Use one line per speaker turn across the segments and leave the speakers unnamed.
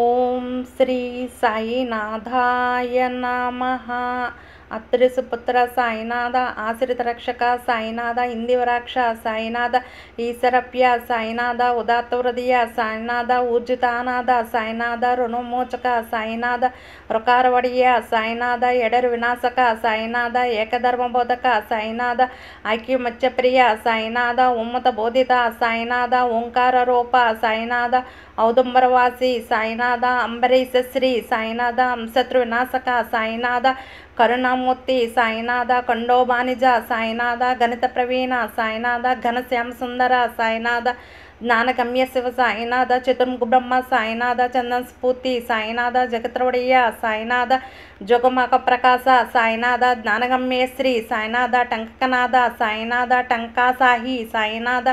ఓం శ్రీ సాయినాథాయ నమః. అత్రి సుపుత్ర సాయినాథ, ఆశ్రిత రక్షక సాయినాథ, ఇందివరాక్ష సాయినాథ, ఈశ్వరప్య సాయినాథ, ఉదాత్త హృదయ సాయినాథ, ఊర్జితానాథ సాయినాథ, రుణమోచక సాయినాథ, రుకారవడియ సాయినాథ, ఎడరు వినాశక సాయినాథ, ఏకధర్మబోధక సాయినాథ, ఐక్యమత్యప్రియ సాయినాథ, ఉమ్మత బోధిత సాయినాథ, ఓంకార రూప సాయినాథ, ఔదుంబరవాసి సాయినాథ, అంబరీశ శ్రీ సాయినాథ, శత్రు వినాశక సాయినాథ, కరుణామూర్తి సాయినాథ, ఖండోబానిజ సాయినాథ, గణిత ప్రవీణ సాయినాథ, ఘనశ్యామ సుందర సాయినాథ, జ్ఞానగమ్య శివ సాయినాథ, చతుర్ముఖ బ్రహ్మ సాయినాథ, చందన స్ఫూర్తి సాయినాథ, జగత్రవడియ సాయినాథ, జోగమాక ప్రకాశ సాయినాథ, జ్ఞానగమ్య శ్రీ సాయినాథ, టంకనాథ సాయినాథ, టంకాసాహి సాయినాథ,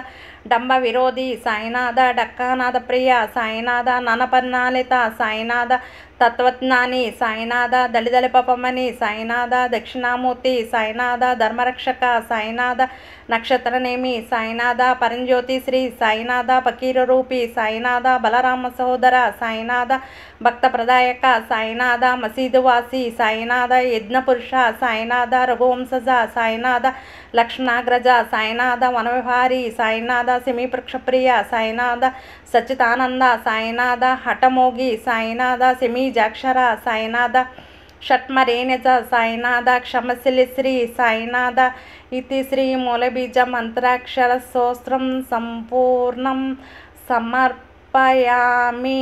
డంబ విరోధి సాయినాథ, డక్కానాథ ప్రియ సాయినాథ, ననపన్నాలిత సాయినాథ, తత్వజ్ఞాని సాయినాథ, దళిదళిపమని సాయినాథ, దక్షిణామూర్తి సాయినాథ, ధర్మరక్షక సాయినాథ, నక్షత్రనేమి సాయినాథ, పరంజ్యోతి శ్రీ సాయినాథ, పకీర రూపి సాయినాథ, బలరామ సహోదర సాయినాథ, భక్త ప్రదాయక సాయినాథ, మసీదువాసి సాయినాథ, యజ్ఞపురుష సాయినాథ, రఘువంశజ సాయినాథ, లక్ష్మణాగ్రజ సాయినాథ, వనవిహారి సాయినాథ, సిమీవృక్షప్రియ సాయినాథ, సచ్చిదానంద సాయినాథ, హఠమోగి సాయినాథ, సిమీజాక్షర సాయినాథ, షట్మరేణజ సాయినాథ, క్షమశిలి శ్రీ సాయినాథ. ఇది శ్రీ మూలబీజ మంత్రాక్షర స్తోత్రం సంపూర్ణం సమర్పయామి.